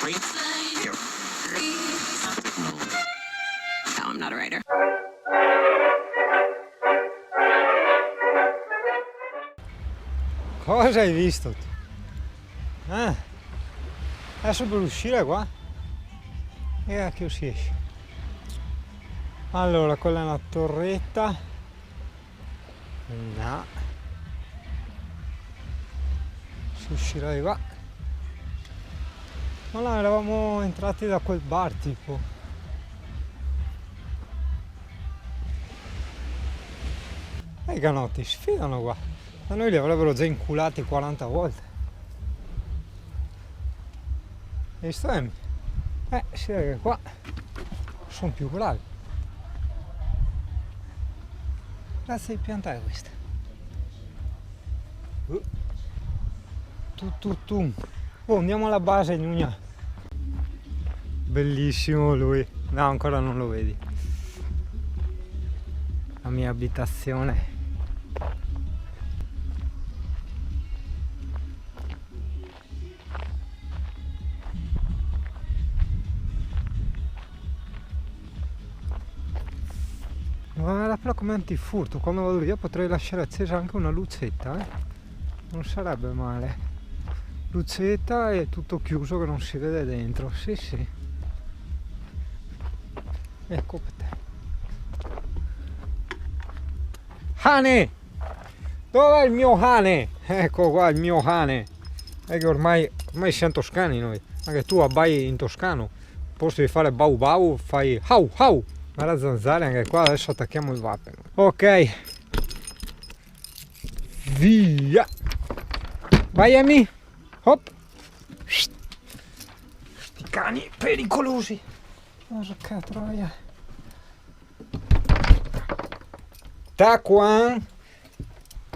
No, I'm not a writer. Cosa hai visto tu? Adesso per uscire qua? E che si esce? Allora, quella è una torretta. No. Si uscirà di qua. Ma là eravamo entrati da quel bar tipo. E i canotti sfidano qua. Da noi li avrebbero già inculati 40 volte. E sto si vede che qua sono più bravi. Grazie di piantare questa. Oh, andiamo alla base, Gnugna. Bellissimo lui. No, ancora non lo vedi. La mia abitazione. Guarda però come antifurto, quando vado via potrei lasciare accesa anche una lucetta, non sarebbe male. Lucetta e tutto chiuso che non si vede dentro, sì sì. Ecco per te. Cane! Dov'è il mio cane? Ecco qua il mio cane. È che ormai siamo toscani noi, anche tu abbai in toscano. Al posto di fare bau bau fai hau hau. Guarda zanzare anche qua, adesso attacchiamo il vape. Ok. Via. Vai Amy. Hop. Sti cani pericolosi. Porca troia. Tac 1.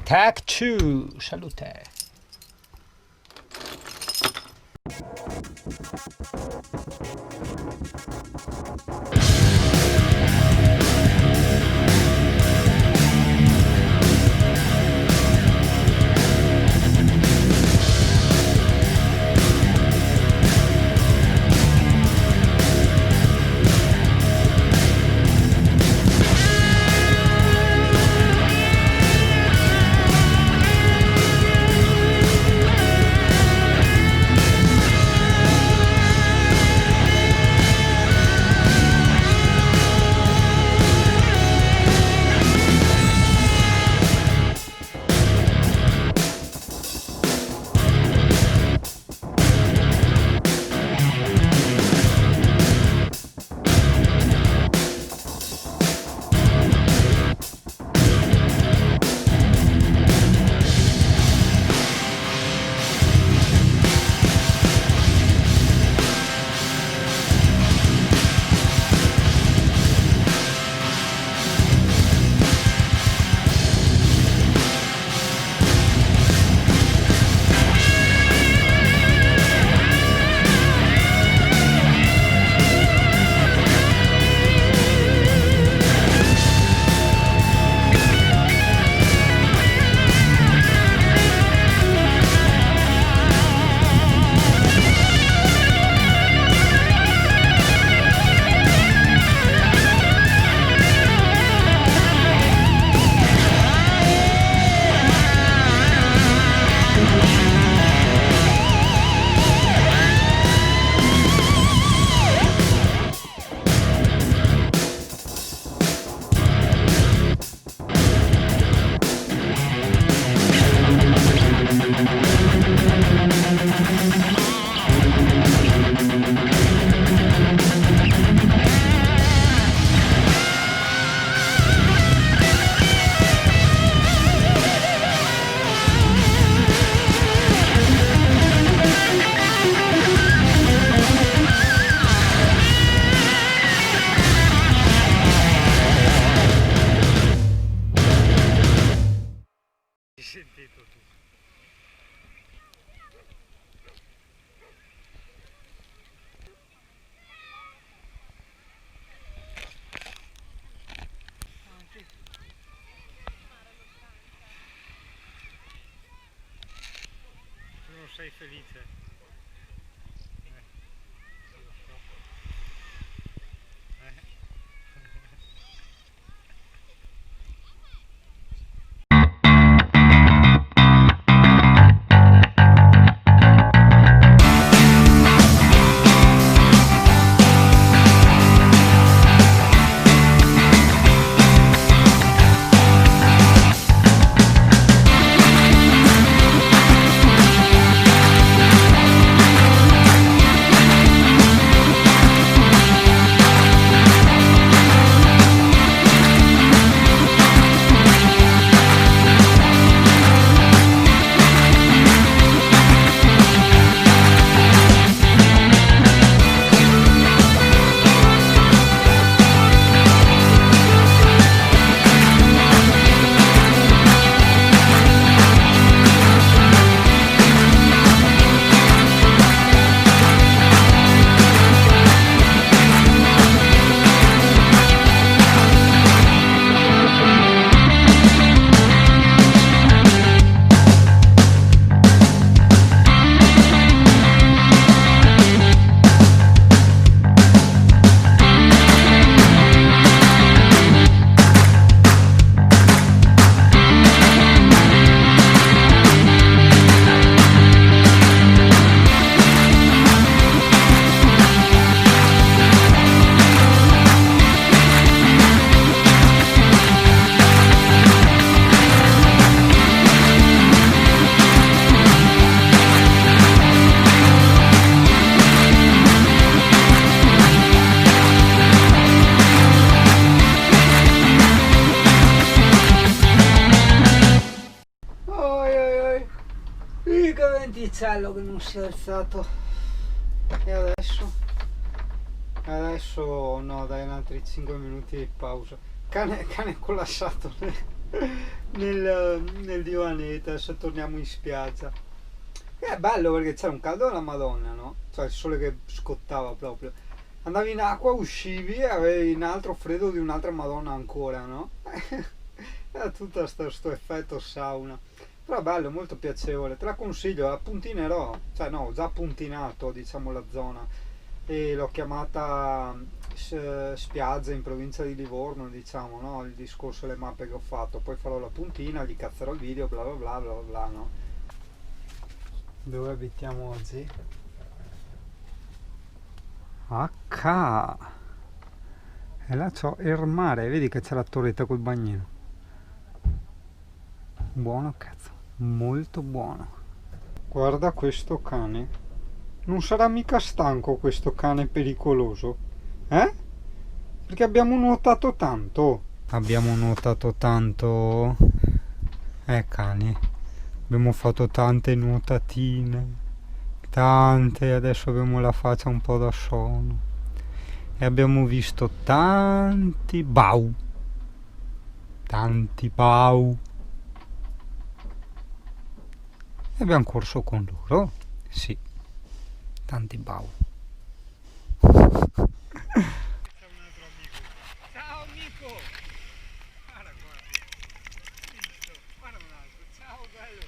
Tac 2. Salute. Sentito tu. Tu non sei felice. bello che non si è alzato. E adesso? Adesso no, dai, altri 5 minuti di pausa. Cane collassato nel divanetto, adesso torniamo in spiaggia. È bello perché c'era un caldo della Madonna, no? Cioè il sole che scottava proprio. Andavi in acqua, uscivi e avevi un altro freddo di un'altra Madonna ancora, no? Era tutto sto effetto sauna. Però bello, molto piacevole, te la consiglio, la puntinerò, cioè no, ho già puntinato diciamo la zona e l'ho chiamata spiaggia in provincia di Livorno, diciamo, no? Il discorso, le mappe che ho fatto, poi farò la puntina, gli cazzerò il video, bla bla bla bla bla, no? Dove abitiamo oggi? H. E là c'ho il mare, vedi che c'è la torretta col bagnino. Buono cazzo, molto buono. Guarda questo cane. Non sarà mica stanco questo cane pericoloso? Eh? Perché abbiamo nuotato tanto. Abbiamo nuotato tanto. Cani. Abbiamo fatto tante nuotatine. Tante, adesso abbiamo la faccia un po' da sonno. E abbiamo visto tanti bau. Tanti bau. E abbiamo corso con loro. Sì. Tanti bau. Ciao amico! Guarda qua. Visto? Guarda un altro. Ciao bello.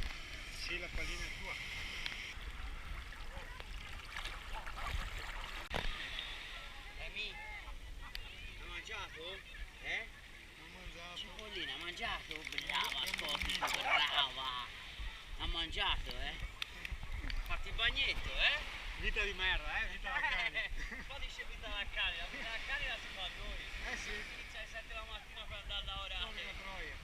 Sì, la pallina è tua. Ha mangiato? Non mangiato. Cipollina, ha mangiato? Brava, Scotty, brava! Ha mangiato, Fatti il bagnetto, Vita di merda, vita da cane. Un po' dice vita da cane, la vita da cane la si fa a noi. Sì. Inizia alle 7 la mattina per andare a lavorare. Porca troia.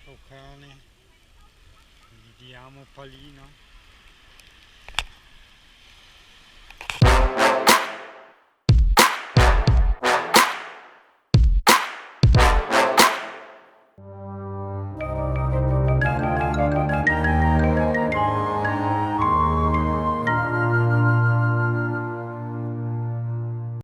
Sto cane, gli diamo palina.